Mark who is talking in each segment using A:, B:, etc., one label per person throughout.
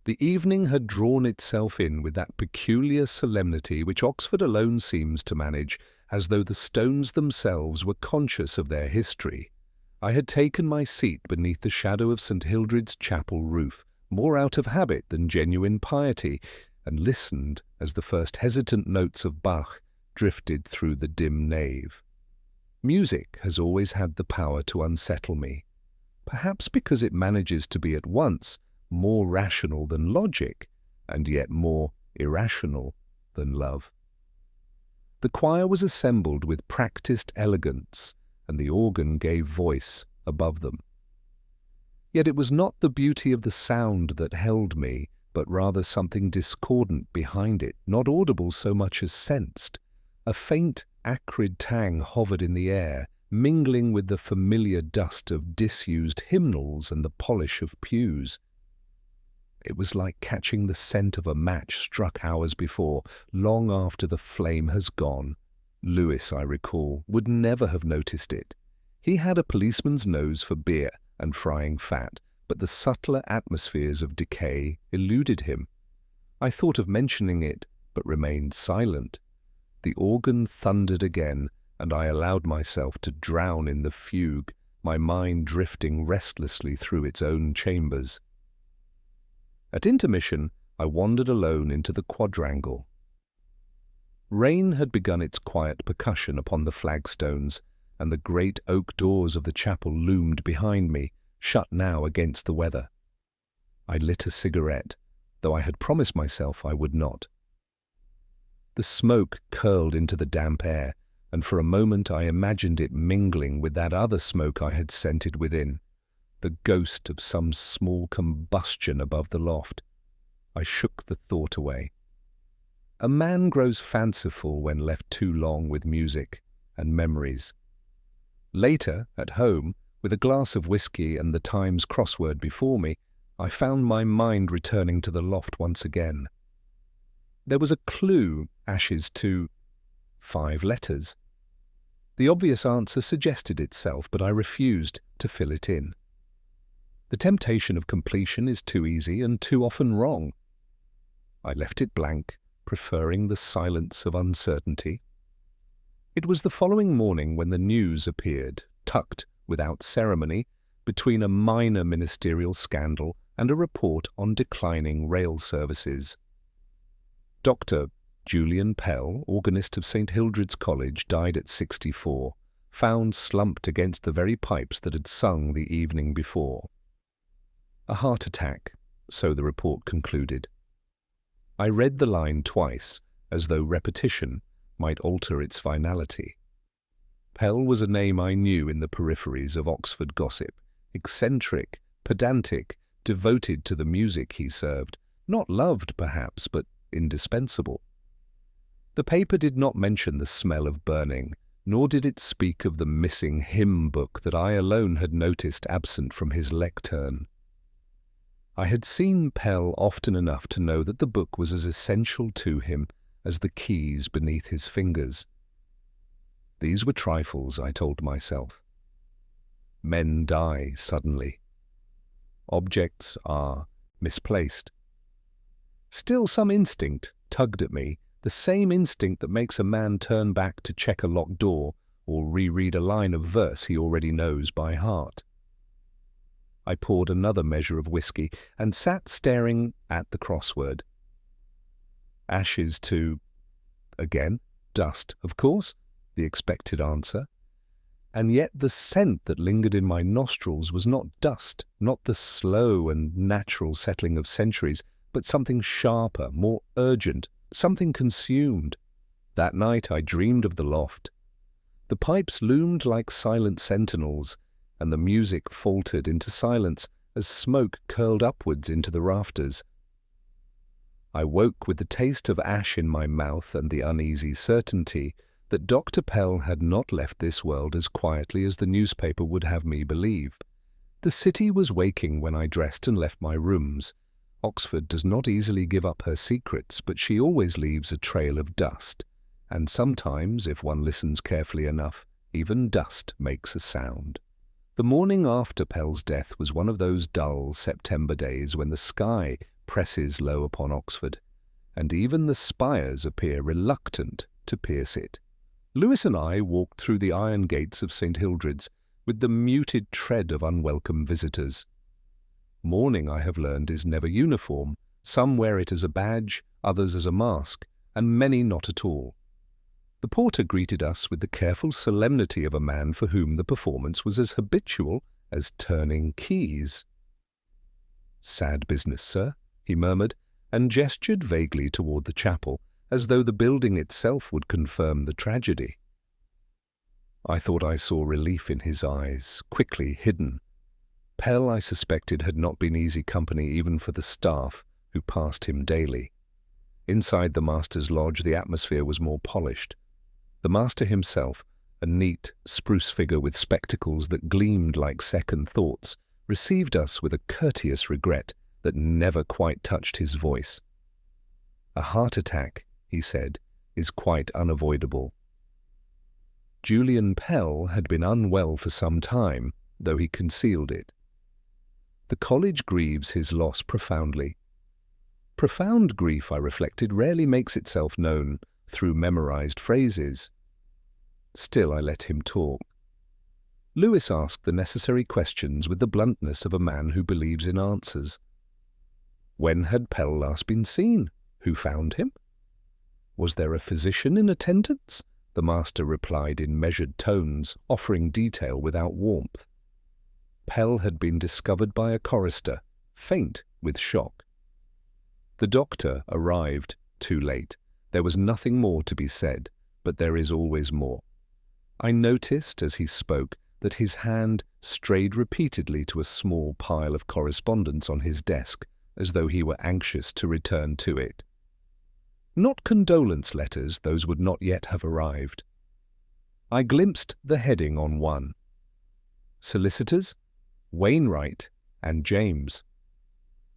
A: The evening had drawn itself in with that peculiar solemnity which Oxford alone seems to manage, as though the stones themselves were conscious of their history. I had taken my seat beneath the shadow of St. Hildred's chapel roof, more out of habit than genuine piety, and listened as the first hesitant notes of Bach drifted through the dim nave. Music has always had the power to unsettle me, perhaps because it manages to be at once more rational than logic, and yet more irrational than love. The choir was assembled with practised elegance, and the organ gave voice above them. Yet it was not the beauty of the sound that held me, but rather something discordant behind it, not audible so much as sensed. A faint, acrid tang hovered in the air, mingling with the familiar dust of disused hymnals and the polish of pews. It was like catching the scent of a match struck hours before, long after the flame has gone. Lewis, I recall, would never have noticed it. He had a policeman's nose for beer and frying fat, but the subtler atmospheres of decay eluded him. I thought of mentioning it, but remained silent. The organ thundered again, and I allowed myself to drown in the fugue, my mind drifting restlessly through its own chambers. At intermission, I wandered alone into the quadrangle. Rain had begun its quiet percussion upon the flagstones, and the great oak doors of the chapel loomed behind me, shut now against the weather. I lit a cigarette, though I had promised myself I would not. The smoke curled into the damp air, and for a moment I imagined it mingling with that other smoke I had scented within, the ghost of some small combustion above the loft. I shook the thought away. A man grows fanciful when left too long with music and memories. Later, at home, with a glass of whisky and the Times crossword before me, I found my mind returning to the loft once again. There was a clue, ashes to 5 letters. The obvious answer suggested itself, but I refused to fill it in. The temptation of completion is too easy and too often wrong. I left it blank, preferring the silence of uncertainty. It was the following morning when the news appeared, tucked, without ceremony, between a minor ministerial scandal and a report on declining rail services. Dr. Julian Pell, organist of St. Hildred's College, died at 64, found slumped against the very pipes that had sung the evening before. A heart attack, so the report concluded. I read the line twice, as though repetition might alter its finality. Pell was a name I knew in the peripheries of Oxford gossip, eccentric, pedantic, devoted to the music he served, not loved perhaps, but indispensable. The paper did not mention the smell of burning, nor did it speak of the missing hymn book that I alone had noticed absent from his lectern. I had seen Pell often enough to know that the book was as essential to him as the keys beneath his fingers. These were trifles, I told myself. Men die suddenly. Objects are misplaced. Still some instinct tugged at me, the same instinct that makes a man turn back to check a locked door or reread a line of verse he already knows by heart. I poured another measure of whisky and sat staring at the crossword. Ashes to, again, dust, of course, the expected answer. And yet the scent that lingered in my nostrils was not dust, not the slow and natural settling of centuries, but something sharper, more urgent, something consumed. That night I dreamed of the loft. The pipes loomed like silent sentinels, and the music faltered into silence as smoke curled upwards into the rafters. I woke with the taste of ash in my mouth and the uneasy certainty that Dr. Pell had not left this world as quietly as the newspaper would have me believe. The city was waking when I dressed and left my rooms. Oxford does not easily give up her secrets, but she always leaves a trail of dust, and sometimes, if one listens carefully enough, even dust makes a sound. The morning after Pell's death was one of those dull September days when the sky presses low upon Oxford, and even the spires appear reluctant to pierce it. Lewis and I walked through the iron gates of St. Hildred's with the muted tread of unwelcome visitors. Mourning, I have learned, is never uniform. Some wear it as a badge, others as a mask, and many not at all. The porter greeted us with the careful solemnity of a man for whom the performance was as habitual as turning keys. "Sad business, sir," he murmured, and gestured vaguely toward the chapel, as though the building itself would confirm the tragedy. I thought I saw relief in his eyes, quickly hidden. Pell, I suspected, had not been easy company even for the staff who passed him daily. Inside the master's lodge the atmosphere was more polished. The master himself, a neat, spruce figure with spectacles that gleamed like second thoughts, received us with a courteous regret that never quite touched his voice. "A heart attack," he said, "is quite unavoidable." Julian Pell had been unwell for some time, though he concealed it. The college grieves his loss profoundly. Profound grief, I reflected, rarely makes itself known through memorized phrases. Still, I let him talk. Lewis asked the necessary questions with the bluntness of a man who believes in answers. When had Pell last been seen? Who found him? Was there a physician in attendance? The master replied in measured tones, offering detail without warmth. Pell had been discovered by a chorister, faint with shock. The doctor arrived too late. There was nothing more to be said, but there is always more. I noticed as he spoke that his hand strayed repeatedly to a small pile of correspondence on his desk, as though he were anxious to return to it. Not condolence letters, those would not yet have arrived. I glimpsed the heading on one. Solicitors, Wainwright and James.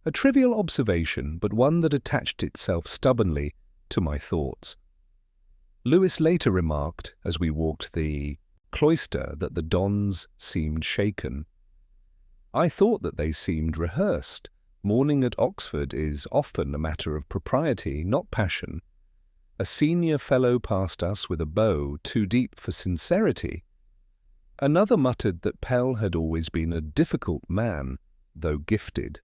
A: A trivial observation, but one that attached itself stubbornly to my thoughts. Lewis later remarked, as we walked the cloister, that the dons seemed shaken. I thought that they seemed rehearsed. Mourning at Oxford is often a matter of propriety, not passion. A senior fellow passed us with a bow too deep for sincerity. Another muttered that Pell had always been a difficult man, though gifted.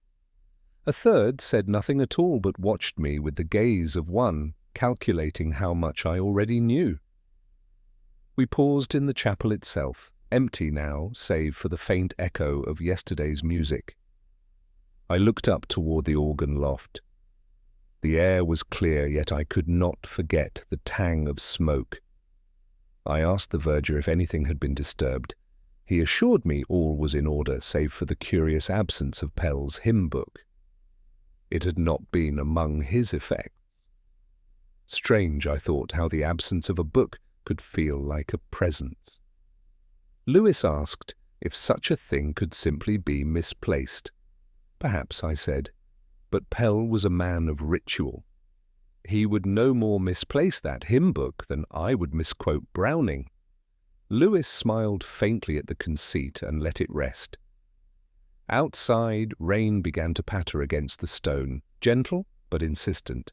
A: A third said nothing at all, but watched me with the gaze of one calculating how much I already knew. We paused in the chapel itself, empty now, save for the faint echo of yesterday's music. I looked up toward the organ loft. The air was clear, yet I could not forget the tang of smoke. I asked the verger if anything had been disturbed. He assured me all was in order, save for the curious absence of Pell's hymn book. It had not been among his effects. Strange, I thought, how the absence of a book could feel like a presence. Lewis asked if such a thing could simply be misplaced. Perhaps, I said, but Pell was a man of ritual. He would no more misplace that hymn book than I would misquote Browning. Lewis smiled faintly at the conceit and let it rest. Outside, rain began to patter against the stone, gentle but insistent.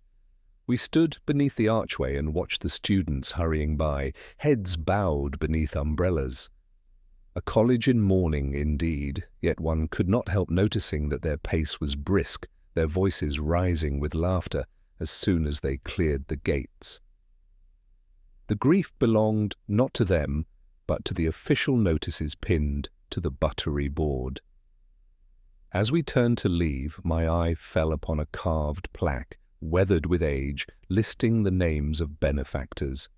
A: We stood beneath the archway and watched the students hurrying by, heads bowed beneath umbrellas. A college in mourning, indeed, yet one could not help noticing that their pace was brisk, their voices rising with laughter as soon as they cleared the gates. The grief belonged not to them, but to the official notices pinned to the buttery board. As we turned to leave, my eye fell upon a carved plaque, weathered with age, listing the names of benefactors.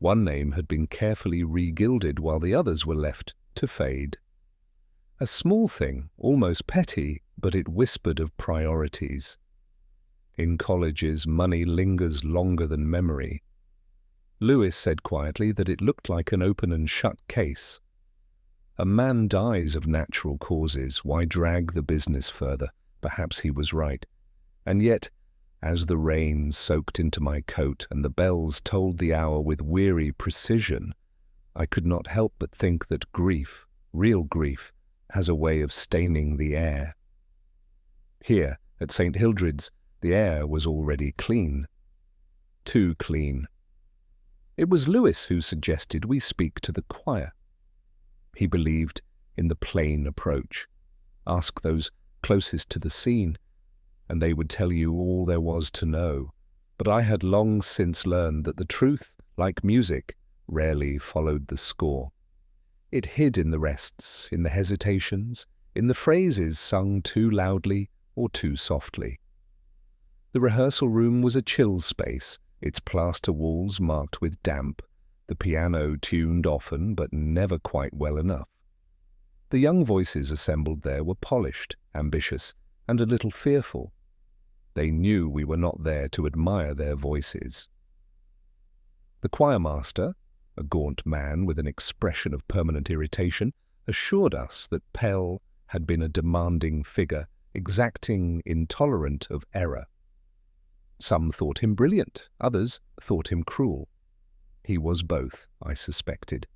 A: One name had been carefully re-gilded while the others were left to fade. A small thing, almost petty, but it whispered of priorities. In colleges, money lingers longer than memory. Lewis said quietly that it looked like an open and shut case. A man dies of natural causes, why drag the business further? Perhaps he was right. And yet, as the rain soaked into my coat and the bells told the hour with weary precision, I could not help but think that grief, real grief, has a way of staining the air. Here, At St. Hildred's, the air was already clean. Too clean. It was Lewis who suggested we speak to the choir. He believed in the plain approach. Ask those closest to the scene, and they would tell you all there was to know. But I had long since learned that the truth, like music, rarely followed the score. It hid in the rests, in the hesitations, in the phrases sung too loudly or too softly. The rehearsal room was a chill space, its plaster walls marked with damp, the piano tuned often but never quite well enough. The young voices assembled there were polished, ambitious, and a little fearful. They knew we were not there to admire their voices. The choirmaster, a gaunt man with an expression of permanent irritation, assured us that Pell had been a demanding figure, exacting, intolerant of error. Some thought him brilliant, others thought him cruel. He was both, I suspected.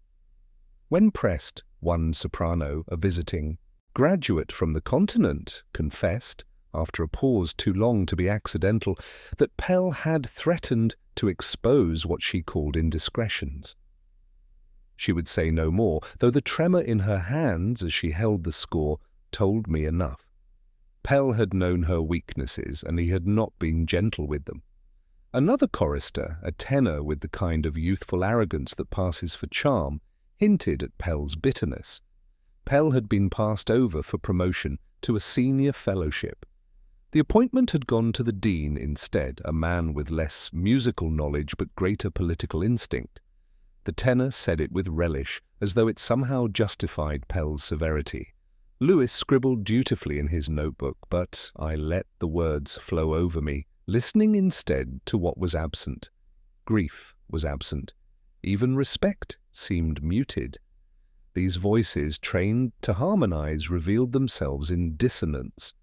A: When pressed, one soprano, a visiting graduate from the continent, confessed, after a pause too long to be accidental, that Pell had threatened to expose what she called indiscretions. She would say no more, though the tremor in her hands as she held the score told me enough. Pell had known her weaknesses, and he had not been gentle with them. Another chorister, a tenor with the kind of youthful arrogance that passes for charm, hinted at Pell's bitterness. Pell had been passed over for promotion to a senior fellowship. The appointment had gone to the dean instead, a man with less musical knowledge but greater political instinct. The tenor said it with relish, as though it somehow justified Pell's severity. Lewis scribbled dutifully in his notebook, but I let the words flow over me, listening instead to what was absent. Grief was absent. Even respect seemed muted. These voices, trained to harmonize, revealed themselves in dissonance.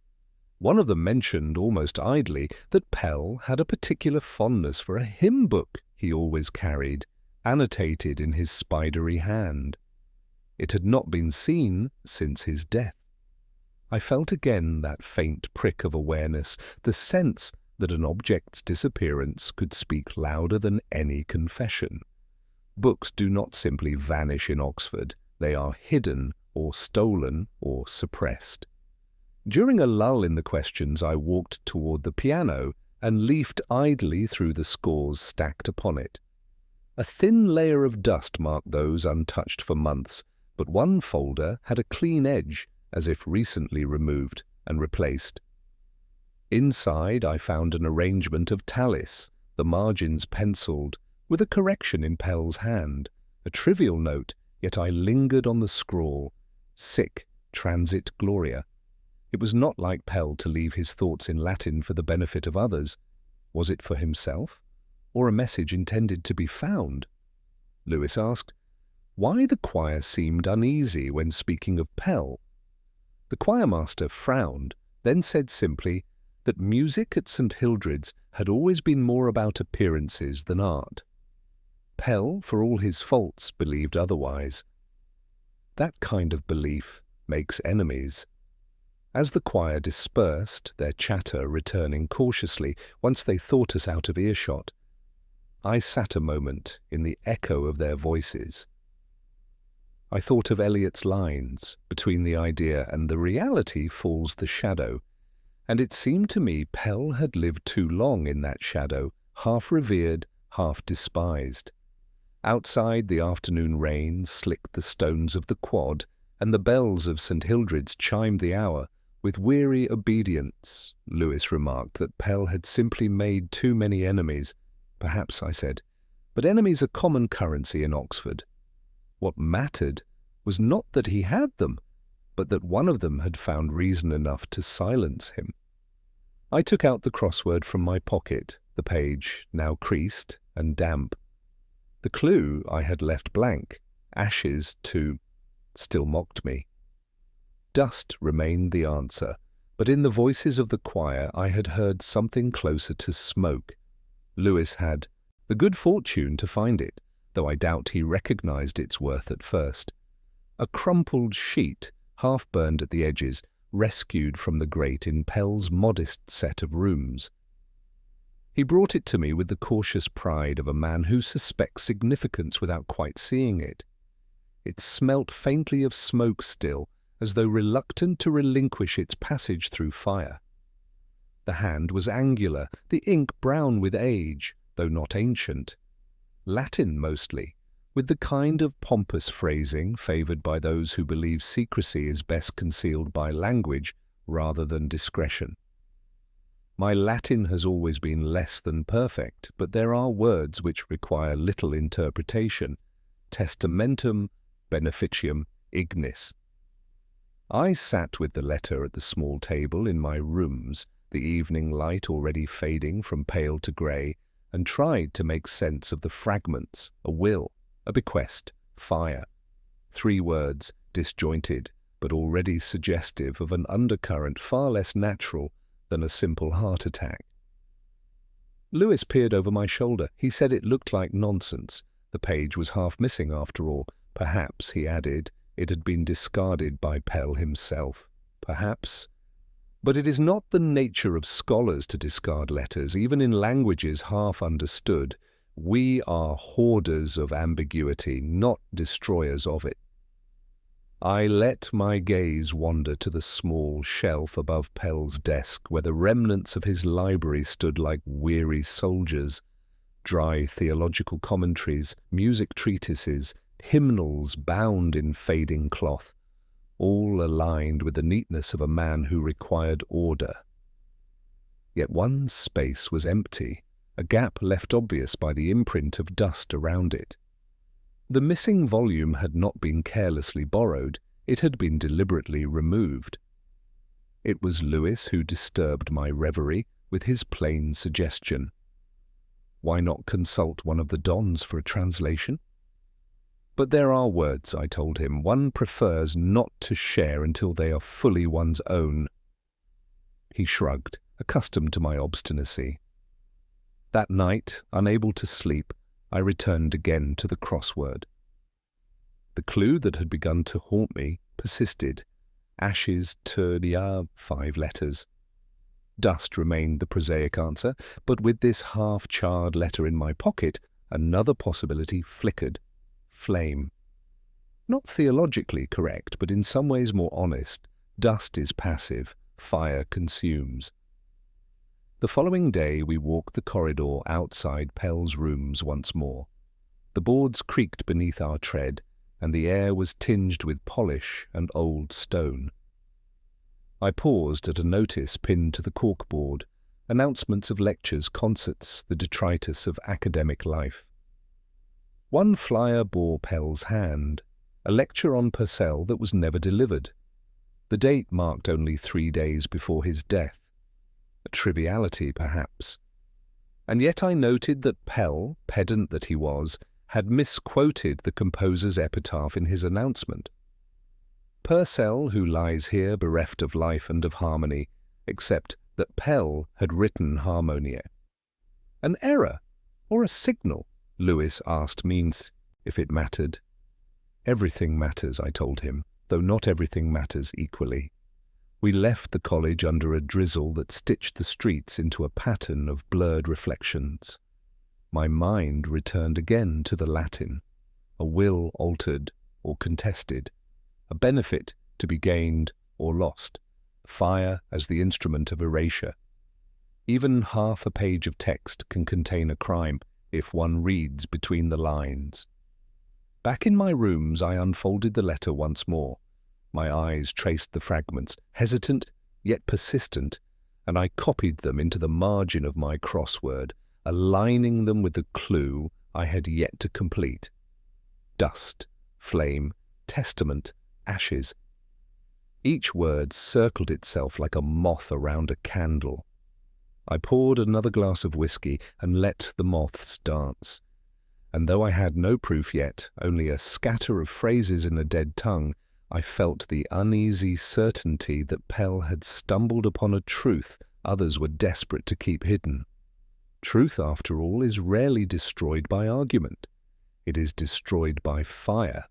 A: One of them mentioned, almost idly, that Pell had a particular fondness for a hymn book he always carried, annotated in his spidery hand. It had not been seen since his death. I felt again that faint prick of awareness, the sense that an object's disappearance could speak louder than any confession. Books do not simply vanish in Oxford. They are hidden or stolen or suppressed. During a lull in the questions, I walked toward the piano and leafed idly through the scores stacked upon it. A thin layer of dust marked those untouched for months, but one folder had a clean edge, as if recently removed and replaced. Inside I found an arrangement of Tallis, the margins penciled, with a correction in Pell's hand, a trivial note, yet I lingered on the scrawl, sic transit gloria. It was not like Pell to leave his thoughts in Latin for the benefit of others. Was it for himself, or a message intended to be found? Lewis asked why the choir seemed uneasy when speaking of Pell. The choirmaster frowned, then said simply that music at St. Hildred's had always been more about appearances than art. Pell, for all his faults, believed otherwise. That kind of belief makes enemies. As the choir dispersed, their chatter returning cautiously once they thought us out of earshot, I sat a moment in the echo of their voices. I thought of Eliot's lines, between the idea and the reality falls the shadow, and it seemed to me Pell had lived too long in that shadow, half revered, half despised. Outside, the afternoon rain slicked the stones of the quad, and the bells of St. Hildred's chimed the hour. With weary obedience, Lewis remarked that Pell had simply made too many enemies. Perhaps, I said, but enemies are common currency in Oxford. What mattered was not that he had them, but that one of them had found reason enough to silence him. I took out the crossword from my pocket, the page now creased and damp. The clue I had left blank, ashes to, still mocked me. Dust remained the answer, but in the voices of the choir I had heard something closer to smoke. Lewis had the good fortune to find it, though I doubt he recognized its worth at first. A crumpled sheet, half burned at the edges, rescued from the grate in Pell's modest set of rooms. He brought it to me with the cautious pride of a man who suspects significance without quite seeing it. It smelt faintly of smoke still, as though reluctant to relinquish its passage through fire. The hand was angular, the ink brown with age, though not ancient. Latin mostly, with the kind of pompous phrasing favoured by those who believe secrecy is best concealed by language rather than discretion. My Latin has always been less than perfect, but there are words which require little interpretation. Testamentum, beneficium, ignis. I sat with the letter at the small table in my rooms, the evening light already fading from pale to grey, and tried to make sense of the fragments: a will, a bequest, fire. 3 words, disjointed, but already suggestive of an undercurrent far less natural than a simple heart attack. Lewis peered over my shoulder. He said it looked like nonsense. The page was half missing after all. Perhaps, he added, it had been discarded by Pell himself. Perhaps. But it is not the nature of scholars to discard letters, even in languages half understood. We are hoarders of ambiguity, not destroyers of it. I let my gaze wander to the small shelf above Pell's desk, where the remnants of his library stood like weary soldiers. Dry theological commentaries, music treatises, hymnals bound in fading cloth, all aligned with the neatness of a man who required order. Yet one space was empty, a gap left obvious by the imprint of dust around it. The missing volume had not been carelessly borrowed, it had been deliberately removed. It was Lewis who disturbed my reverie with his plain suggestion. Why not consult one of the dons for a translation? But there are words, I told him, one prefers not to share until they are fully one's own. He shrugged, accustomed to my obstinacy. That night, unable to sleep, I returned again to the crossword. The clue that had begun to haunt me persisted. Ashes, turdia, 5 letters. Dust remained the prosaic answer, but with this half-charred letter in my pocket, another possibility flickered. Flame. Not theologically correct, but in some ways more honest. Dust is passive, fire consumes. The following day we walked the corridor outside Pell's rooms once more. The boards creaked beneath our tread, and the air was tinged with polish and old stone. I paused at a notice pinned to the corkboard, announcements of lectures, concerts, the detritus of academic life. One flyer bore Pell's hand, a lecture on Purcell that was never delivered. The date marked only 3 days before his death. A triviality, perhaps. And yet I noted that Pell, pedant that he was, had misquoted the composer's epitaph in his announcement. Purcell, who lies here bereft of life and of harmony, except that Pell had written Harmonia. An error, or a signal? Lewis asked Means if it mattered. Everything matters, I told him, though not everything matters equally. We left the college under a drizzle that stitched the streets into a pattern of blurred reflections. My mind returned again to the Latin, a will altered or contested, a benefit to be gained or lost, fire as the instrument of erasure. Even half a page of text can contain a crime if one reads between the lines. Back in my rooms I unfolded the letter once more. My eyes traced the fragments, hesitant yet persistent, and I copied them into the margin of my crossword, aligning them with the clue I had yet to complete. Dust, flame, testament, ashes. Each word circled itself like a moth around a candle. I poured another glass of whiskey and let the moths dance. And though I had no proof yet, only a scatter of phrases in a dead tongue, I felt the uneasy certainty that Pell had stumbled upon a truth others were desperate to keep hidden. Truth, after all, is rarely destroyed by argument. It is destroyed by fire.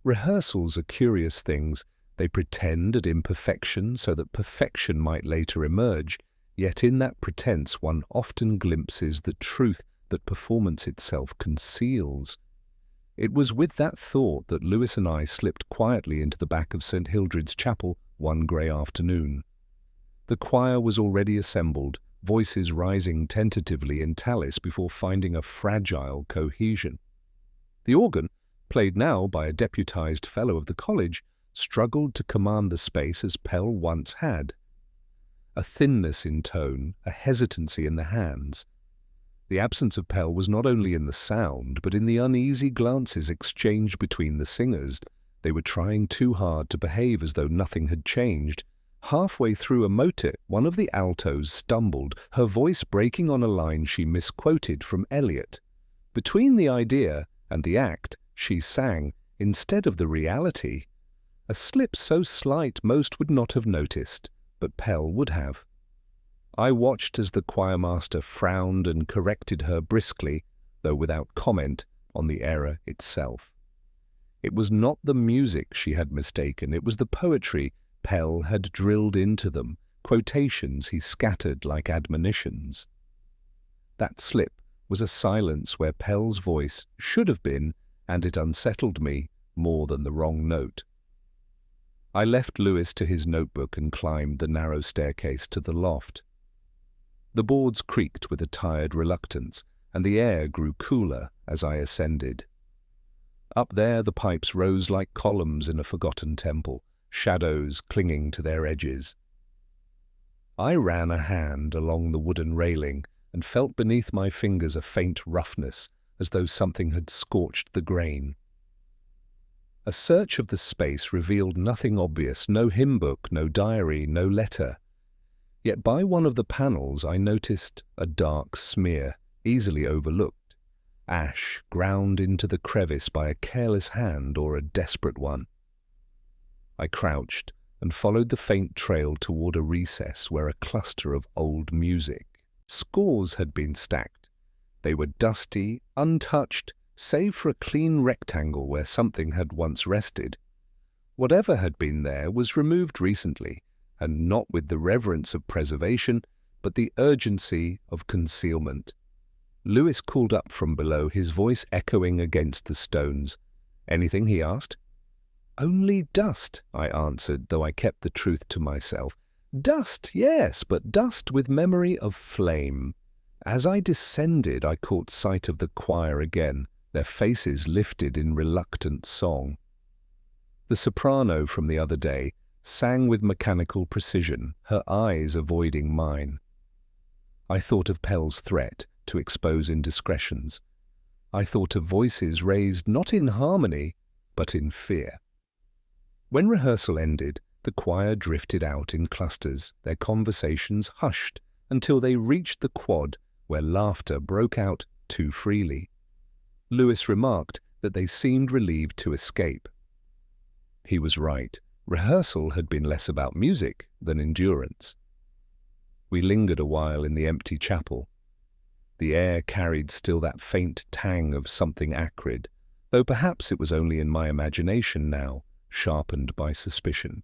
A: Rehearsals are curious things. They pretend at imperfection so that perfection might later emerge, yet in that pretense one often glimpses the truth that performance itself conceals. It was with that thought that Lewis and I slipped quietly into the back of St. Hildred's Chapel one grey afternoon. The choir was already assembled, voices rising tentatively in tallis before finding a fragile cohesion. The organ, played now by a deputized fellow of the college, struggled to command the space as Pell once had. A thinness in tone, a hesitancy in the hands. The absence of Pell was not only in the sound, but in the uneasy glances exchanged between the singers. They were trying too hard to behave as though nothing had changed. Halfway through a motet, one of the altos stumbled, her voice breaking on a line she misquoted from Eliot. Between the idea and the act, she sang, instead of the reality. A slip so slight most would not have noticed, but Pell would have. I watched as the choirmaster frowned and corrected her briskly, though without comment, on the error itself. It was not the music she had mistaken, it was the poetry Pell had drilled into them, quotations he scattered like admonitions. That slip was a silence where Pell's voice should have been, and it unsettled me more than the wrong note. I left Lewis to his notebook and climbed the narrow staircase to the loft. The boards creaked with a tired reluctance, and the air grew cooler as I ascended. Up there the pipes rose like columns in a forgotten temple, shadows clinging to their edges. I ran a hand along the wooden railing and felt beneath my fingers a faint roughness, as though something had scorched the grain. A search of the space revealed nothing obvious, no hymn book, no diary, no letter. Yet by one of the panels I noticed a dark smear, easily overlooked. Ash ground into the crevice by a careless hand or a desperate one. I crouched and followed the faint trail toward a recess where a cluster of old music. Scores had been stacked. They were dusty, untouched, save for a clean rectangle where something had once rested. Whatever had been there was removed recently, and not with the reverence of preservation, but the urgency of concealment. Lewis called up from below, his voice echoing against the stones. "Anything?" he asked. "Only dust," I answered, though I kept the truth to myself. "Dust, yes, but dust with memory of flame." As I descended, I caught sight of the choir again, their faces lifted in reluctant song. The soprano from the other day sang with mechanical precision, her eyes avoiding mine. I thought of Pell's threat to expose indiscretions. I thought of voices raised not in harmony, but in fear. When rehearsal ended, the choir drifted out in clusters, their conversations hushed until they reached the quad, where laughter broke out too freely. Lewis remarked that they seemed relieved to escape. He was right. Rehearsal had been less about music than endurance. We lingered a while in the empty chapel. The air carried still that faint tang of something acrid, though perhaps it was only in my imagination now, sharpened by suspicion.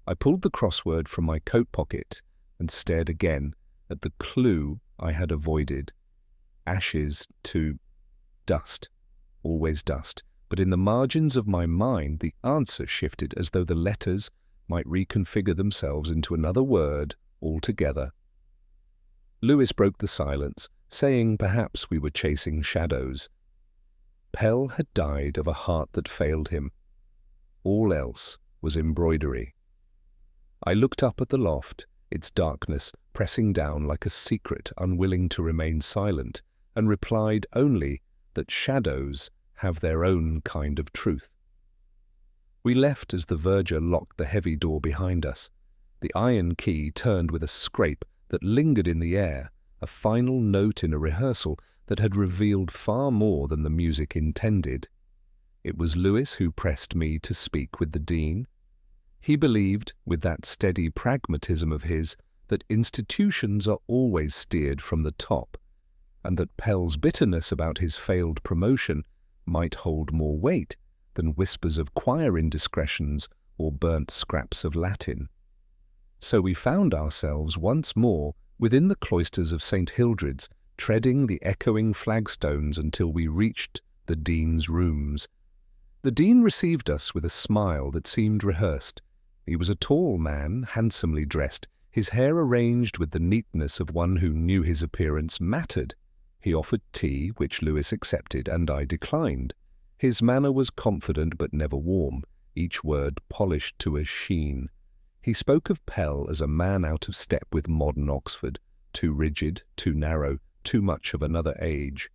A: I pulled the crossword from my coat pocket and stared again at the clue I had avoided. Ashes to dust, always dust. But in the margins of my mind the answer shifted as though the letters might reconfigure themselves into another word altogether. Lewis broke the silence, saying perhaps we were chasing shadows. Pell had died of a heart that failed him. All else was embroidery. I looked up at the loft, its darkness pressing down like a secret unwilling to remain silent, and replied only that shadows have their own kind of truth. We left as the verger locked the heavy door behind us. The iron key turned with a scrape that lingered in the air, a final note in a rehearsal that had revealed far more than the music intended. It was Lewis who pressed me to speak with the dean. He believed, with that steady pragmatism of his, that institutions are always steered from the top, and that Pell's bitterness about his failed promotion might hold more weight than whispers of choir indiscretions or burnt scraps of Latin. So we found ourselves once more within the cloisters of St. Hildred's, treading the echoing flagstones until we reached the Dean's rooms. The Dean received us with a smile that seemed rehearsed. He was a tall man, handsomely dressed, his hair arranged with the neatness of one who knew his appearance mattered. He offered tea, which Lewis accepted, and I declined. His manner was confident but never warm, each word polished to a sheen. He spoke of Pell as a man out of step with modern Oxford, too rigid, too narrow, too much of another age.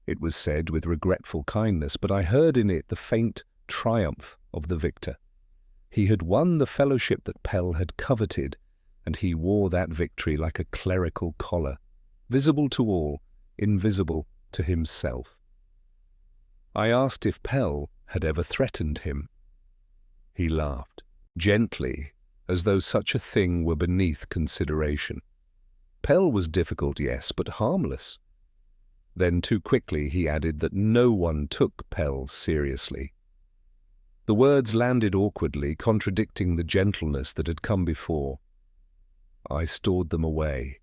A: It was said with regretful kindness, but I heard in it the faint triumph of the victor. He had won the fellowship that Pell had coveted, and he wore that victory like a clerical collar, visible to all, invisible to himself. I asked if Pell had ever threatened him. He laughed, gently, as though such a thing were beneath consideration. Pell was difficult, yes, but harmless. Then too quickly he added that no one took Pell seriously. The words landed awkwardly, contradicting the gentleness that had come before. I stored them away.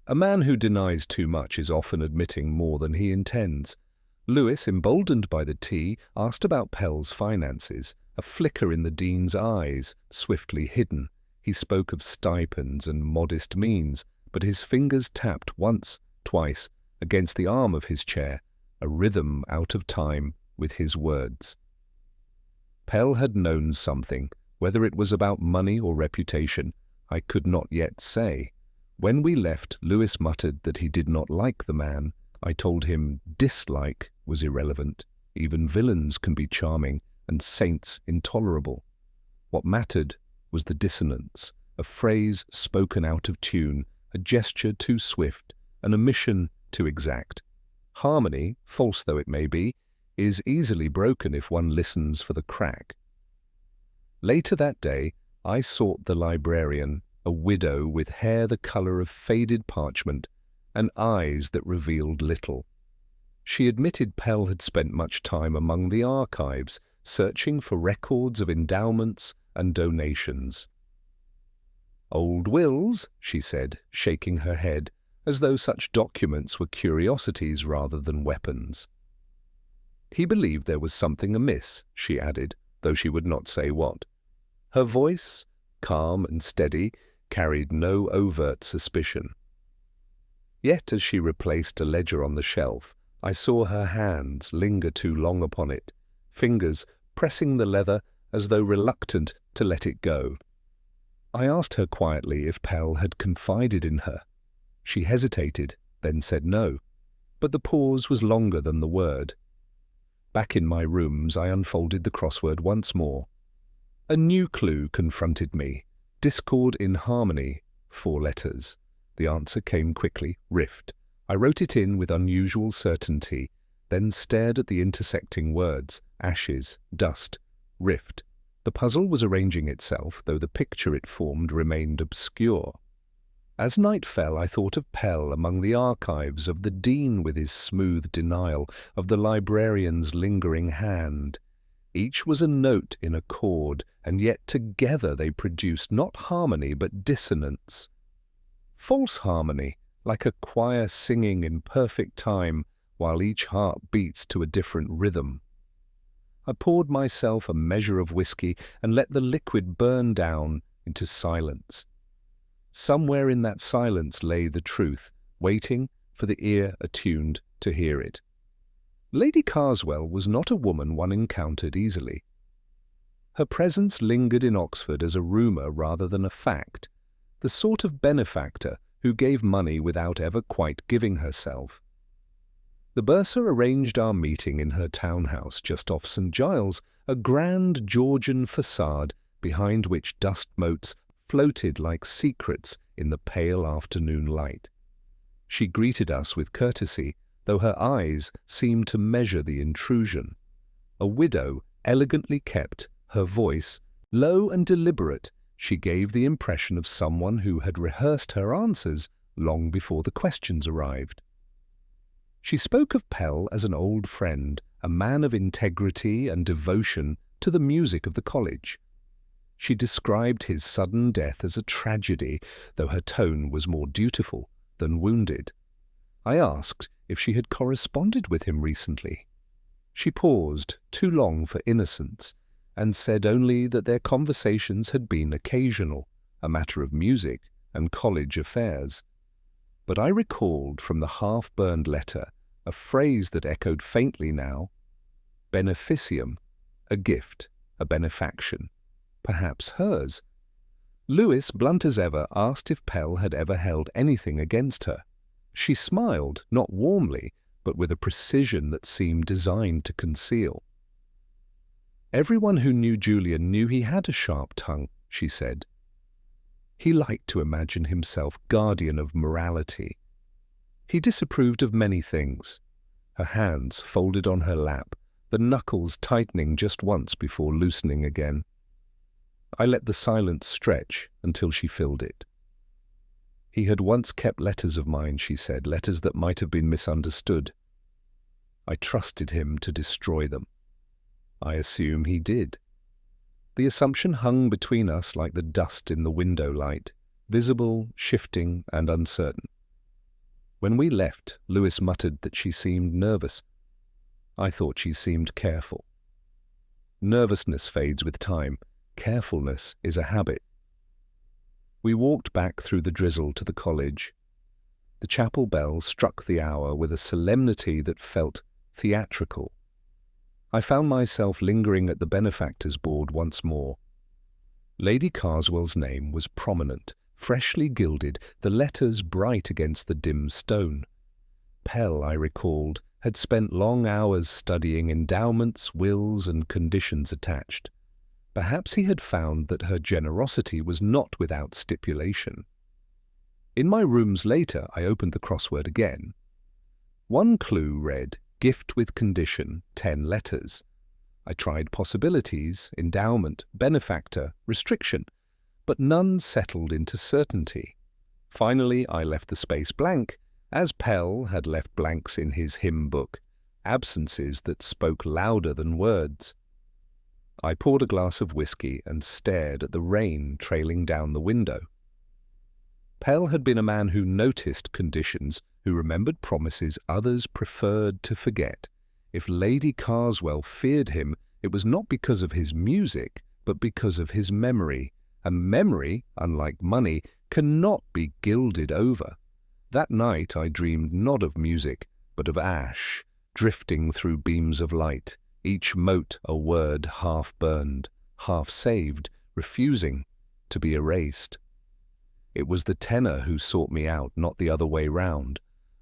A: A man who denies too much is often admitting more than he intends. Lewis, emboldened by the tea, asked about Pell's finances, a flicker in the Dean's eyes, swiftly hidden. He spoke of stipends and modest means, but his fingers tapped once, twice, against the arm of his chair, a rhythm out of time with his words. Pell had known something, whether it was about money or reputation, I could not yet say. When we left, Lewis muttered that he did not like the man. I told him dislike was irrelevant. Even villains can be charming, and saints intolerable. What mattered was the dissonance, a phrase spoken out of tune, a gesture too swift, an omission too exact. Harmony, false though it may be, is easily broken if one listens for the crack. Later that day, I sought the librarian, a widow with hair the colour of faded parchment and eyes that revealed little. She admitted Pell had spent much time among the archives, searching for records of endowments and donations. "Old wills," she said, shaking her head, as though such documents were curiosities rather than weapons. He believed there was something amiss, she added, though she would not say what. Her voice, calm and steady, carried no overt suspicion. Yet as she replaced a ledger on the shelf, I saw her hands linger too long upon it, fingers pressing the leather as though reluctant to let it go. I asked her quietly if Pell had confided in her. She hesitated, then said no, but the pause was longer than the word. Back in my rooms, I unfolded the crossword once more. A new clue confronted me. Discord in harmony, 4 letters. The answer came quickly, rift. I wrote it in with unusual certainty, then stared at the intersecting words, ashes, dust, rift. The puzzle was arranging itself, though the picture it formed remained obscure. As night fell, I thought of Pell among the archives, of the Dean with his smooth denial, of the librarian's lingering hand. Each was a note in a chord, and yet together they produced not harmony but dissonance. False harmony, like a choir singing in perfect time, while each heart beats to a different rhythm. I poured myself a measure of whiskey and let the liquid burn down into silence. Somewhere in that silence lay the truth, waiting for the ear attuned to hear it. Lady Carswell was not a woman one encountered easily. Her presence lingered in Oxford as a rumour rather than a fact, the sort of benefactor who gave money without ever quite giving herself. The bursar arranged our meeting in her townhouse just off St. Giles, a grand Georgian façade behind which dust motes floated like secrets in the pale afternoon light. She greeted us with courtesy, though her eyes seemed to measure the intrusion. A widow, elegantly kept, her voice, low and deliberate, she gave the impression of someone who had rehearsed her answers long before the questions arrived. She spoke of Pell as an old friend, a man of integrity and devotion to the music of the college. She described his sudden death as a tragedy, though her tone was more dutiful than wounded. I asked if she had corresponded with him recently. She paused, too long for innocence, and said only that their conversations had been occasional, a matter of music and college affairs. But I recalled from the half-burned letter a phrase that echoed faintly now: beneficium, a gift, a benefaction, perhaps hers. Lewis, blunt as ever, asked if Pell had ever held anything against her. She smiled, not warmly, but with a precision that seemed designed to conceal. Everyone who knew Julian knew he had a sharp tongue, she said. He liked to imagine himself guardian of morality. He disapproved of many things. Her hands folded on her lap, the knuckles tightening just once before loosening again. I let the silence stretch until she filled it. He had once kept letters of mine, she said, letters that might have been misunderstood. I trusted him to destroy them. I assume he did. The assumption hung between us like the dust in the window light, visible, shifting, and uncertain. When we left, Lewis muttered that she seemed nervous. I thought she seemed careful. Nervousness fades with time. Carefulness is a habit. We walked back through the drizzle to the college. The chapel bell struck the hour with a solemnity that felt theatrical. I found myself lingering at the benefactor's board once more. Lady Carswell's name was prominent, freshly gilded, the letters bright against the dim stone. Pell, I recalled, had spent long hours studying endowments, wills, and conditions attached. Perhaps he had found that her generosity was not without stipulation. In my rooms later, I opened the crossword again. One clue read, gift with condition, 10 letters. I tried possibilities, endowment, benefactor, restriction, but none settled into certainty. Finally, I left the space blank, as Pell had left blanks in his hymn book, absences that spoke louder than words. I poured a glass of whiskey and stared at the rain trailing down the window. Pell had been a man who noticed conditions, who remembered promises others preferred to forget. If Lady Carswell feared him, it was not because of his music, but because of his memory. And memory, unlike money, cannot be gilded over. That night I dreamed not of music, but of ash, drifting through beams of light, each mote a word half burned, half saved, refusing to be erased. It was the tenor who sought me out, not the other way round.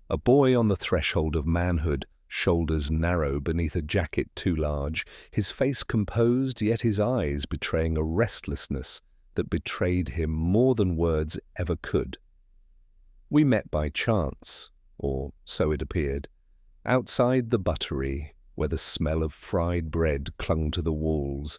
A: A boy on the threshold of manhood, shoulders narrow beneath a jacket too large, his face composed, yet his eyes betraying a restlessness that betrayed him more than words ever could. We met by chance, or so it appeared, outside the buttery, where the smell of fried bread clung to the walls,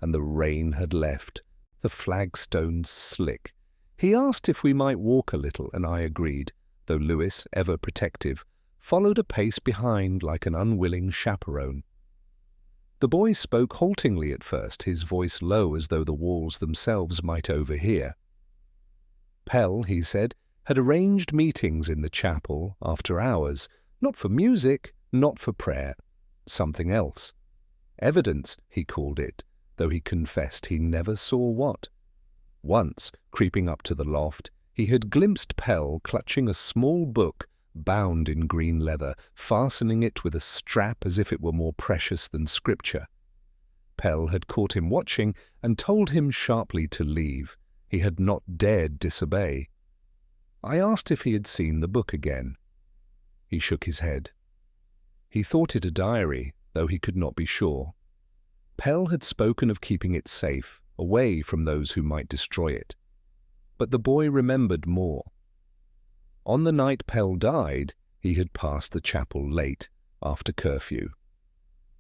A: and the rain had left the flagstones slick. He asked if we might walk a little, and I agreed, though Lewis, ever protective, followed a pace behind like an unwilling chaperone. The boy spoke haltingly at first, his voice low as though the walls themselves might overhear. Pell, he said, had arranged meetings in the chapel after hours, not for music, not for prayer, something else. Evidence, he called it, though he confessed he never saw what. Once, creeping up to the loft, he had glimpsed Pell clutching a small book bound in green leather, fastening it with a strap as if it were more precious than scripture. Pell had caught him watching and told him sharply to leave. He had not dared disobey. I asked if he had seen the book again. He shook his head. He thought it a diary, though he could not be sure. Pell had spoken of keeping it safe, away from those who might destroy it. But the boy remembered more. On the night Pell died, he had passed the chapel late, after curfew.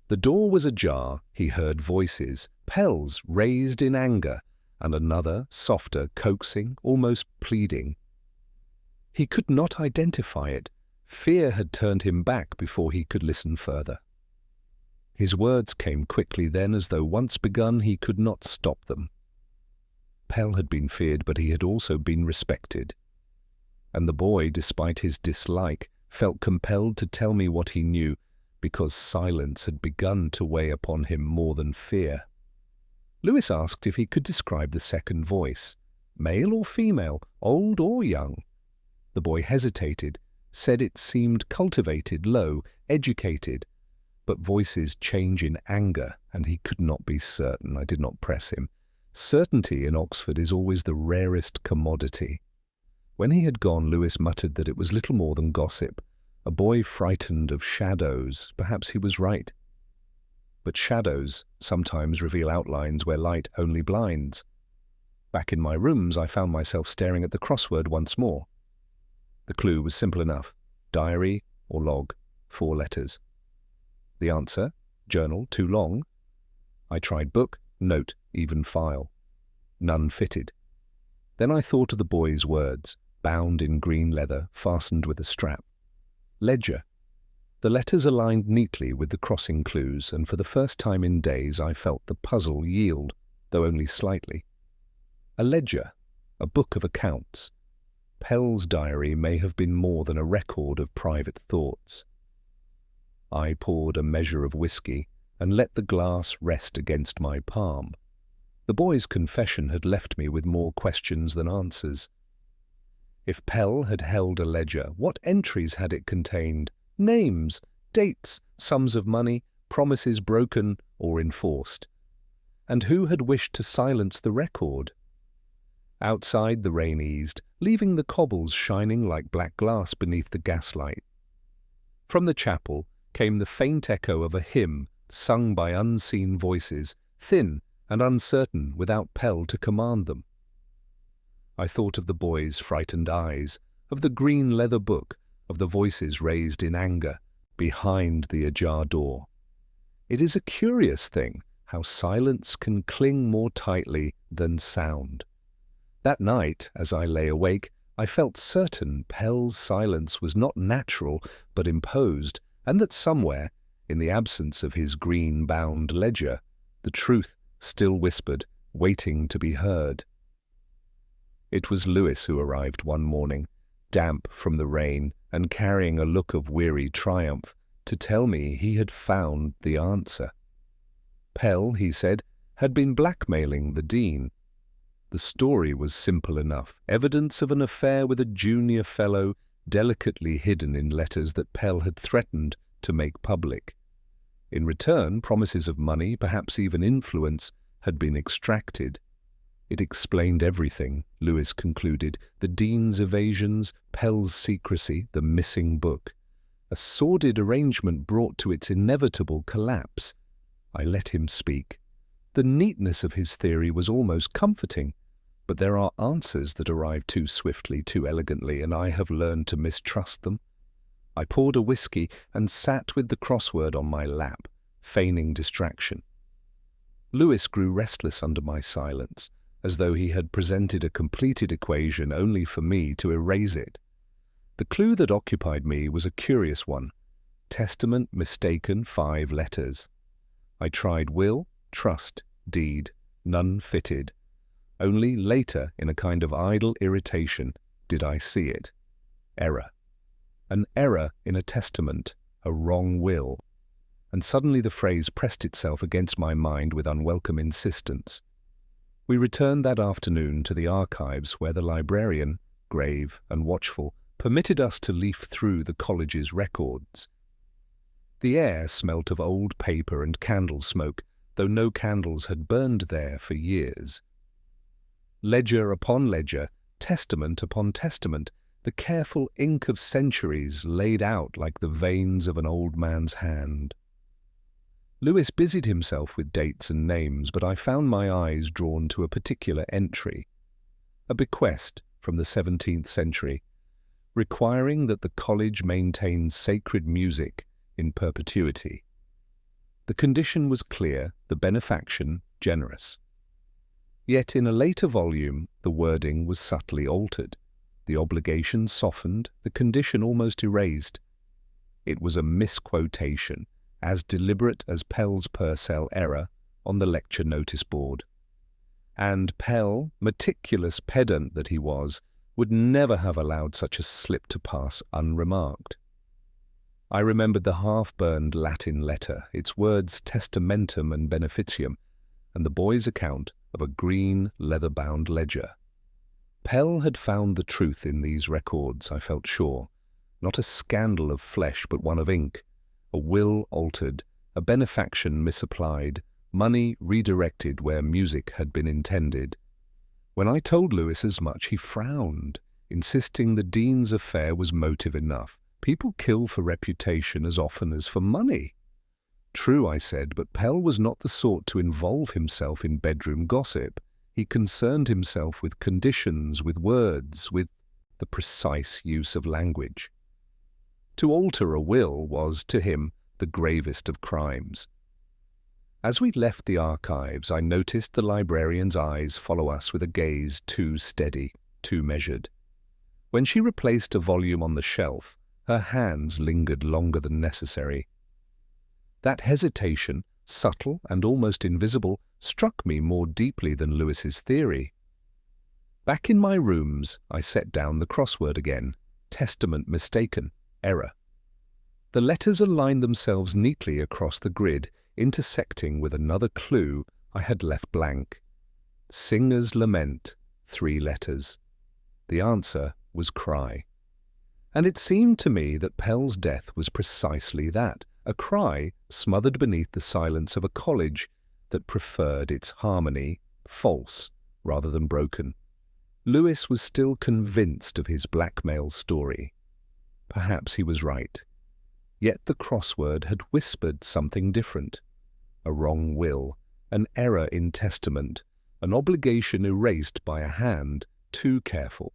A: The door was ajar, he heard voices, Pell's raised in anger, and another, softer, coaxing, almost pleading. He could not identify it. Fear had turned him back before he could listen further. His words came quickly then, as though once begun he could not stop them. Pell had been feared, but he had also been respected. And the boy, despite his dislike, felt compelled to tell me what he knew, because silence had begun to weigh upon him more than fear. Lewis asked if he could describe the second voice, male or female, old or young. The boy hesitated, said it seemed cultivated, low, educated, but voices change in anger, and he could not be certain. I did not press him. Certainty in Oxford is always the rarest commodity. When he had gone, Lewis muttered that it was little more than gossip, a boy frightened of shadows. Perhaps he was right. But shadows sometimes reveal outlines where light only blinds. Back in my rooms, I found myself staring at the crossword once more. The clue was simple enough. Diary or log, 4 letters. The answer, journal, too long. I tried book, note, even file. None fitted. Then I thought of the boy's words, bound in green leather, fastened with a strap. Ledger. The letters aligned neatly with the crossing clues, and for the first time in days I felt the puzzle yield, though only slightly. A ledger, a book of accounts. Pell's diary may have been more than a record of private thoughts. I poured a measure of whiskey and let the glass rest against my palm. The boy's confession had left me with more questions than answers. If Pell had held a ledger, what entries had it contained? Names, dates, sums of money, promises broken or enforced. And who had wished to silence the record? Outside the rain eased, leaving the cobbles shining like black glass beneath the gaslight. From the chapel came the faint echo of a hymn sung by unseen voices, thin and uncertain, without Pell to command them. I thought of the boy's frightened eyes, of the green leather book, of the voices raised in anger behind the ajar door. It is a curious thing how silence can cling more tightly than sound. That night, as I lay awake, I felt certain Pell's silence was not natural but imposed, and that somewhere, in the absence of his green-bound ledger, the truth still whispered, waiting to be heard. It was Lewis who arrived one morning, damp from the rain and carrying a look of weary triumph, to tell me he had found the answer. Pell, he said, had been blackmailing the dean. The story was simple enough, evidence of an affair with a junior fellow, delicately hidden in letters that Pell had threatened to make public. In return, promises of money, perhaps even influence, had been extracted. It explained everything, Lewis concluded, the dean's evasions, Pell's secrecy, the missing book. A sordid arrangement brought to its inevitable collapse. I let him speak. The neatness of his theory was almost comforting, but there are answers that arrive too swiftly, too elegantly, and I have learned to mistrust them. I poured a whiskey and sat with the crossword on my lap, feigning distraction. Lewis grew restless under my silence, as though he had presented a completed equation only for me to erase it. The clue that occupied me was a curious one. Testament mistaken, 5 letters. I tried will, trust, deed, none fitted. Only later, in a kind of idle irritation, did I see it. Error. An error in a testament, a wrong will. And suddenly the phrase pressed itself against my mind with unwelcome insistence. We returned that afternoon to the archives where the librarian, grave and watchful, permitted us to leaf through the college's records. The air smelt of old paper and candle smoke, though no candles had burned there for years. Ledger upon ledger, testament upon testament, the careful ink of centuries laid out like the veins of an old man's hand. Lewis busied himself with dates and names, but I found my eyes drawn to a particular entry, a bequest from the 17th century, requiring that the college maintain sacred music in perpetuity. The condition was clear, the benefaction generous. Yet in a later volume the wording was subtly altered, the obligation softened, the condition almost erased. It was a misquotation, as deliberate as Pell's Purcell error on the lecture notice board. And Pell, meticulous pedant that he was, would never have allowed such a slip to pass unremarked. I remembered the half-burned Latin letter, its words testamentum and beneficium, and the boy's account of a green, leather-bound ledger. Pell had found the truth in these records, I felt sure. Not a scandal of flesh, but one of ink. A will altered, a benefaction misapplied, money redirected where music had been intended. When I told Lewis as much, he frowned, insisting the Dean's affair was motive enough. People kill for reputation as often as for money. True, I said, but Pell was not the sort to involve himself in bedroom gossip. He concerned himself with conditions, with words, with the precise use of language. To alter a will was, to him, the gravest of crimes. As we left the archives, I noticed the librarian's eyes follow us with a gaze too steady, too measured. When she replaced a volume on the shelf, her hands lingered longer than necessary. That hesitation, subtle and almost invisible, struck me more deeply than Lewis's theory. Back in my rooms, I set down the crossword again. Testament mistaken. Error. The letters aligned themselves neatly across the grid, intersecting with another clue I had left blank. Singer's lament, 3 letters. The answer was cry. And it seemed to me that Pell's death was precisely that, a cry smothered beneath the silence of a college that preferred its harmony false rather than broken. Lewis was still convinced of his blackmail story. Perhaps he was right. Yet the crossword had whispered something different. A wrong will, an error in testament, an obligation erased by a hand too careful.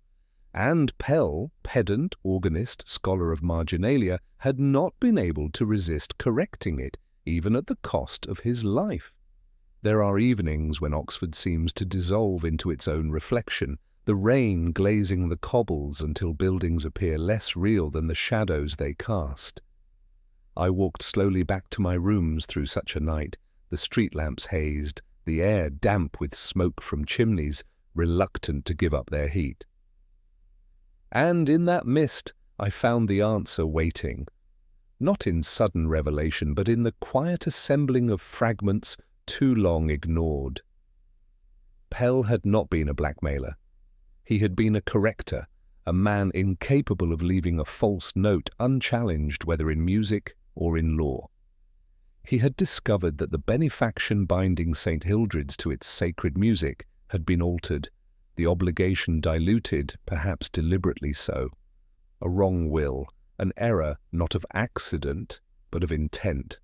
A: And Pell, pedant, organist, scholar of marginalia, had not been able to resist correcting it, even at the cost of his life. There are evenings when Oxford seems to dissolve into its own reflection, the rain glazing the cobbles until buildings appear less real than the shadows they cast. I walked slowly back to my rooms through such a night, the street lamps hazed, the air damp with smoke from chimneys, reluctant to give up their heat. And in that mist I found the answer waiting, not in sudden revelation, but in the quiet assembling of fragments too long ignored. Pell had not been a blackmailer. He had been a corrector, a man incapable of leaving a false note unchallenged whether in music or in law. He had discovered that the benefaction binding St. Hildred's to its sacred music had been altered, the obligation diluted, perhaps deliberately so. A wrong will, an error not of accident, but of intent.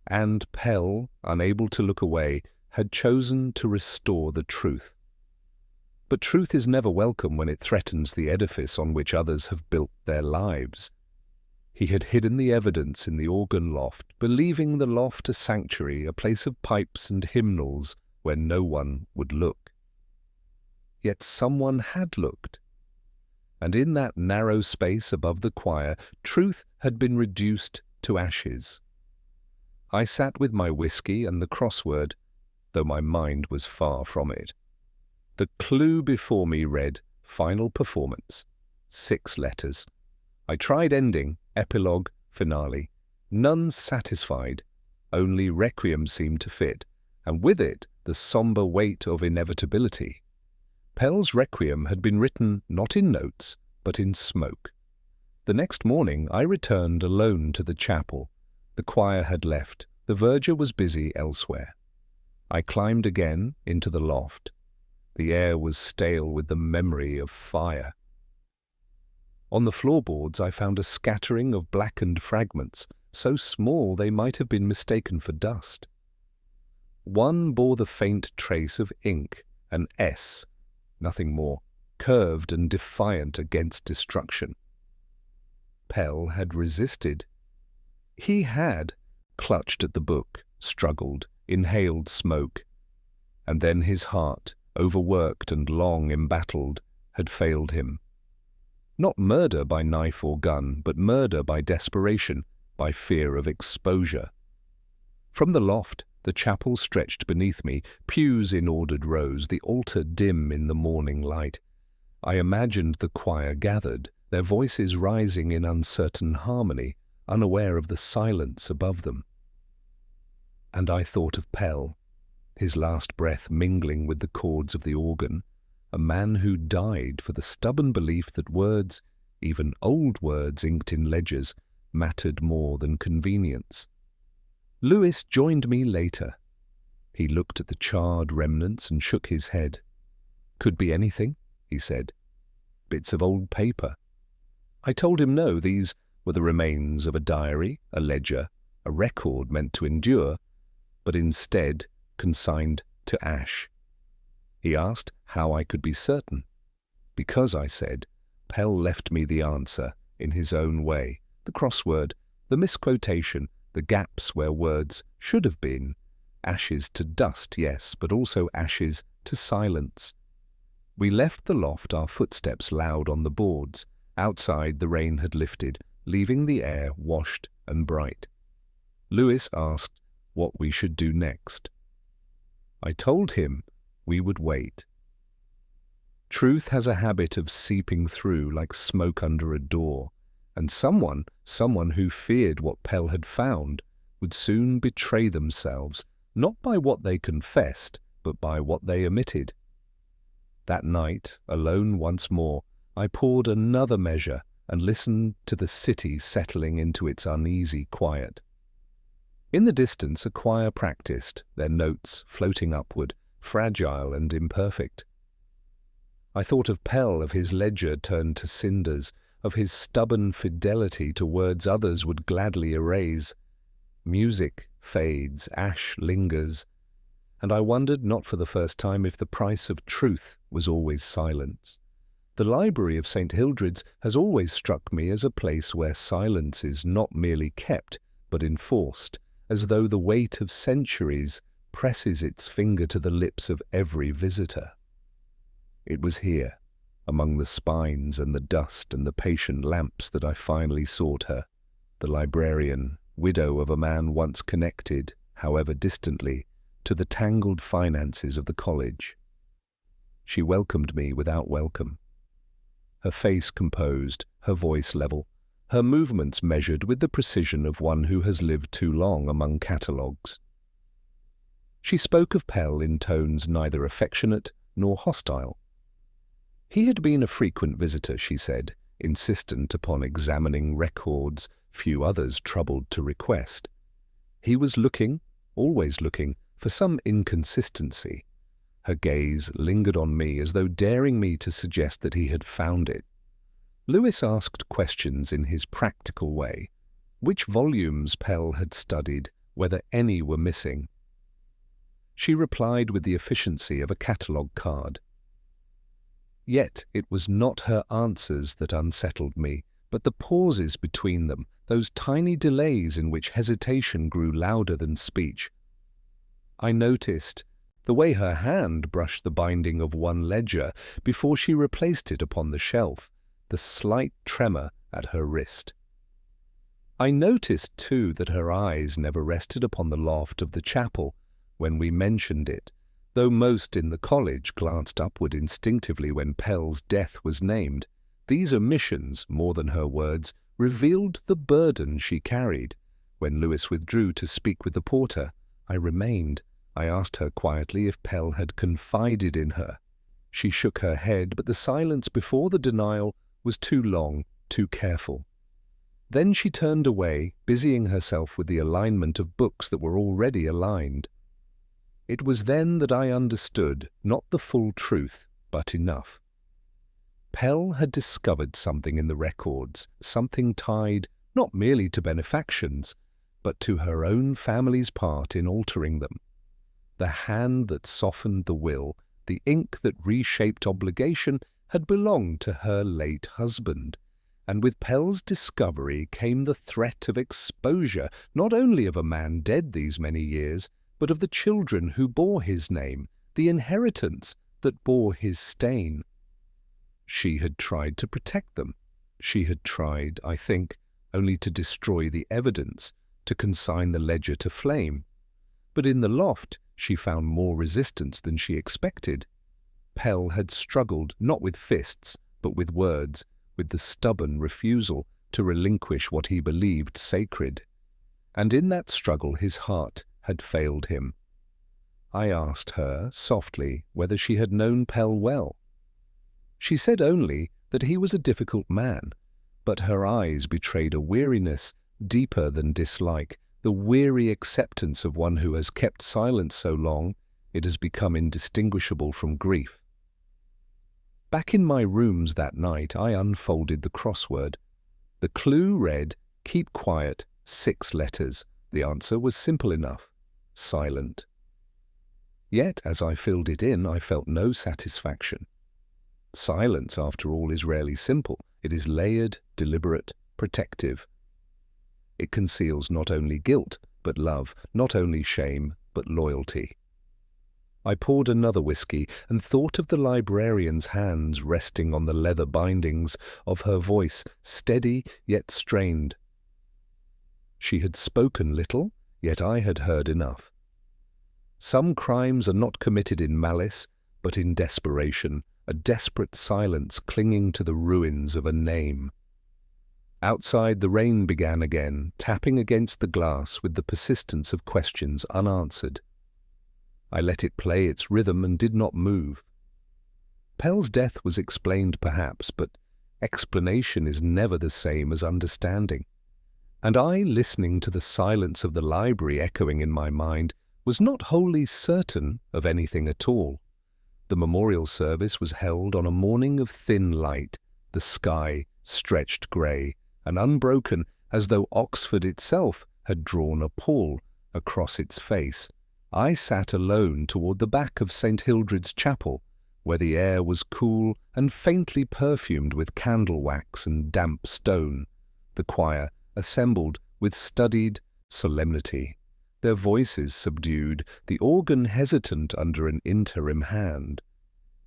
A: And Pell, unable to look away, had chosen to restore the truth. But truth is never welcome when it threatens the edifice on which others have built their lives. He had hidden the evidence in the organ loft, believing the loft a sanctuary, a place of pipes and hymnals where no one would look. Yet someone had looked. And in that narrow space above the choir, truth had been reduced to ashes. I sat with my whiskey and the crossword, though my mind was far from it. The clue before me read, Final Performance, 6 letters. I tried ending, epilogue, finale. None satisfied. Only Requiem seemed to fit, and with it the sombre weight of inevitability. Pell's Requiem had been written not in notes, but in smoke. The next morning I returned alone to the chapel. The choir had left. The verger was busy elsewhere. I climbed again into the loft. The air was stale with the memory of fire. On the floorboards I found a scattering of blackened fragments, so small they might have been mistaken for dust. One bore the faint trace of ink, an S, nothing more, curved and defiant against destruction. Pell had resisted. He had clutched at the book, struggled, inhaled smoke, and then his heart, overworked and long embattled, had failed him. Not murder by knife or gun, but murder by desperation, by fear of exposure. From the loft, the chapel stretched beneath me, pews in ordered rows, the altar dim in the morning light. I imagined the choir gathered, their voices rising in uncertain harmony, unaware of the silence above them. And I thought of Pell, his last breath mingling with the chords of the organ, a man who died for the stubborn belief that words, even old words inked in ledgers, mattered more than convenience. Lewis joined me later. He looked at the charred remnants and shook his head. "Could be anything," he said. "Bits of old paper." I told him no, these were the remains of a diary, a ledger, a record meant to endure, but instead consigned to ash. He asked how I could be certain. Because, I said, Pell left me the answer in his own way, the crossword, the misquotation, the gaps where words should have been. Ashes to dust, yes, but also ashes to silence. We left the loft, our footsteps loud on the boards. Outside, the rain had lifted, leaving the air washed and bright. Lewis asked what we should do next. I told him we would wait. Truth has a habit of seeping through like smoke under a door, and someone who feared what Pell had found, would soon betray themselves, not by what they confessed, but by what they omitted. That night, alone once more, I poured another measure and listened to the city settling into its uneasy quiet. In the distance, a choir practiced, their notes floating upward, fragile and imperfect. I thought of Pell, of his ledger turned to cinders, of his stubborn fidelity to words others would gladly erase. Music fades, ash lingers, and I wondered, not for the first time, if the price of truth was always silence. The library of St. Hildred's has always struck me as a place where silence is not merely kept, but enforced, as though the weight of centuries presses its finger to the lips of every visitor. It was here, among the spines and the dust and the patient lamps, that I finally sought her, the librarian, widow of a man once connected, however distantly, to the tangled finances of the college. She welcomed me without welcome. Her face composed, her voice level, her movements measured with the precision of one who has lived too long among catalogues. She spoke of Pell in tones neither affectionate nor hostile. He had been a frequent visitor, she said, insistent upon examining records few others troubled to request. He was looking, always looking, for some inconsistency. Her gaze lingered on me as though daring me to suggest that he had found it. Lewis asked questions in his practical way. Which volumes Pell had studied, whether any were missing. She replied with the efficiency of a catalogue card. Yet it was not her answers that unsettled me, but the pauses between them, those tiny delays in which hesitation grew louder than speech. I noticed the way her hand brushed the binding of one ledger before she replaced it upon the shelf, the slight tremor at her wrist. I noticed, too, that her eyes never rested upon the loft of the chapel when we mentioned it, though most in the college glanced upward instinctively when Pell's death was named. These omissions, more than her words, revealed the burden she carried. When Lewis withdrew to speak with the porter, I remained. I asked her quietly if Pell had confided in her. She shook her head, but the silence before the denial was too long, too careful. Then she turned away, busying herself with the alignment of books that were already aligned. It was then that I understood, not the full truth, but enough. Pell had discovered something in the records, something tied not merely to benefactions, but to her own family's part in altering them. The hand that softened the will, the ink that reshaped obligation, had belonged to her late husband. And with Pell's discovery came the threat of exposure, not only of a man dead these many years, but of the children who bore his name, the inheritance that bore his stain. She had tried to protect them. She had tried, I think, only to destroy the evidence, to consign the ledger to flame. But in the loft she found more resistance than she expected. Pell had struggled not with fists, but with words, with the stubborn refusal to relinquish what he believed sacred. And in that struggle his heart had failed him. I asked her, softly, whether she had known Pell well. She said only that he was a difficult man, but her eyes betrayed a weariness deeper than dislike, the weary acceptance of one who has kept silence so long it has become indistinguishable from grief. Back in my rooms that night, I unfolded the crossword. The clue read, "Keep quiet, 6 letters." The answer was simple enough: silent. Yet, as I filled it in, I felt no satisfaction. Silence, after all, is rarely simple. It is layered, deliberate, protective. It conceals not only guilt, but love, not only shame, but loyalty. I poured another whiskey and thought of the librarian's hands resting on the leather bindings, of her voice, steady yet strained. She had spoken little, yet I had heard enough. Some crimes are not committed in malice, but in desperation, a desperate silence clinging to the ruins of a name. Outside, the rain began again, tapping against the glass with the persistence of questions unanswered. I let it play its rhythm and did not move. Pell's death was explained perhaps, but explanation is never the same as understanding. And I, listening to the silence of the library echoing in my mind, was not wholly certain of anything at all. The memorial service was held on a morning of thin light, the sky stretched grey and unbroken, as though Oxford itself had drawn a pall across its face. I sat alone toward the back of St. Hildred's Chapel, where the air was cool and faintly perfumed with candle wax and damp stone. The choir assembled with studied solemnity, their voices subdued, the organ hesitant under an interim hand.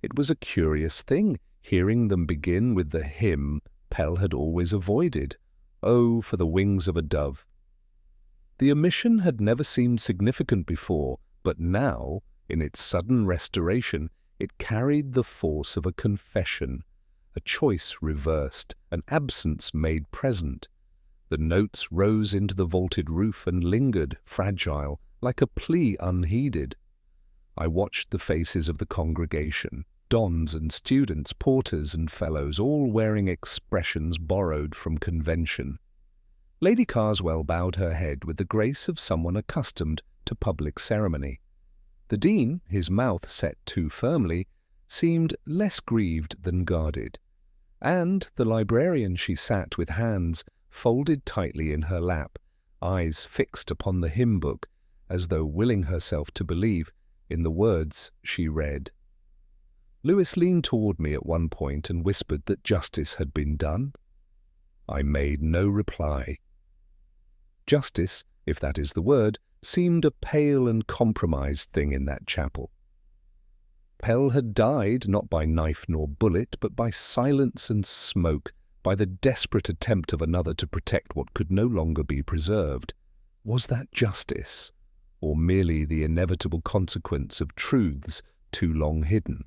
A: It was a curious thing, hearing them begin with the hymn Pell had always avoided, "Oh, for the wings of a dove." The omission had never seemed significant before, but now, in its sudden restoration, it carried the force of a confession, a choice reversed, an absence made present. The notes rose into the vaulted roof and lingered, fragile, like a plea unheeded. I watched the faces of the congregation, dons and students, porters and fellows, all wearing expressions borrowed from convention. Lady Carswell bowed her head with the grace of someone accustomed to public ceremony. The Dean, his mouth set too firmly, seemed less grieved than guarded. And the librarian, she sat with hands folded tightly in her lap, eyes fixed upon the hymn book, as though willing herself to believe in the words she read. Lewis leaned toward me at one point and whispered that justice had been done. I made no reply. Justice, if that is the word, seemed a pale and compromised thing in that chapel. Pell had died not by knife nor bullet, but by silence and smoke, by the desperate attempt of another to protect what could no longer be preserved. Was that justice, or merely the inevitable consequence of truths too long hidden?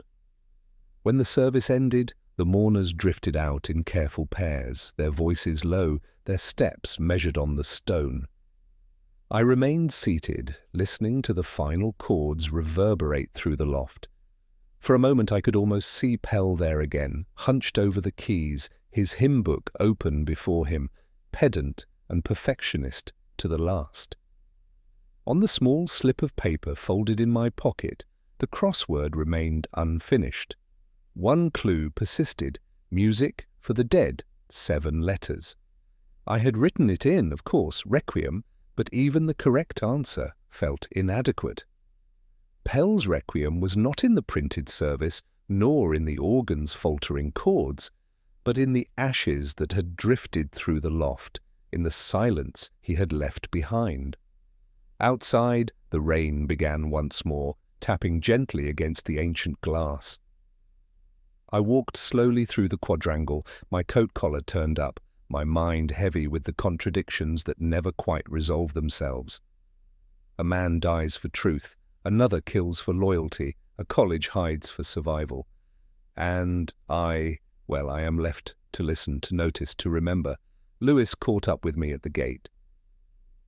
A: When the service ended, the mourners drifted out in careful pairs, their voices low, their steps measured on the stone. I remained seated, listening to the final chords reverberate through the loft. For a moment I could almost see Pell there again, hunched over the keys, his hymn book open before him, pedant and perfectionist to the last. On the small slip of paper folded in my pocket, the crossword remained unfinished. One clue persisted: music for the dead, 7 letters. I had written it in, of course, requiem, but even the correct answer felt inadequate. Pell's requiem was not in the printed service, nor in the organ's faltering chords, but in the ashes that had drifted through the loft, in the silence he had left behind. Outside, the rain began once more, tapping gently against the ancient glass. I walked slowly through the quadrangle, my coat collar turned up, my mind heavy with the contradictions that never quite resolve themselves. A man dies for truth, another kills for loyalty, a college hides for survival. And I am left to listen, to notice, to remember. Lewis caught up with me at the gate.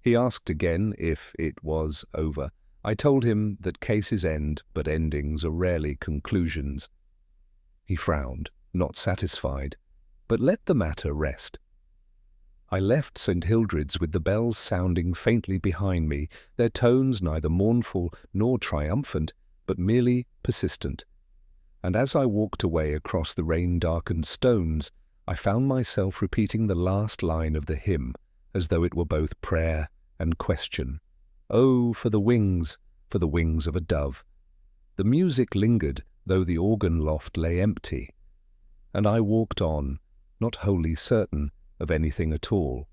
A: He asked again if it was over. I told him that cases end, but endings are rarely conclusions. He frowned, not satisfied, but let the matter rest. I left St. Hildred's with the bells sounding faintly behind me, their tones neither mournful nor triumphant, but merely persistent. And as I walked away across the rain-darkened stones, I found myself repeating the last line of the hymn, as though it were both prayer and question. Oh, for the wings of a dove. The music lingered, though the organ loft lay empty, and I walked on, not wholly certain of anything at all.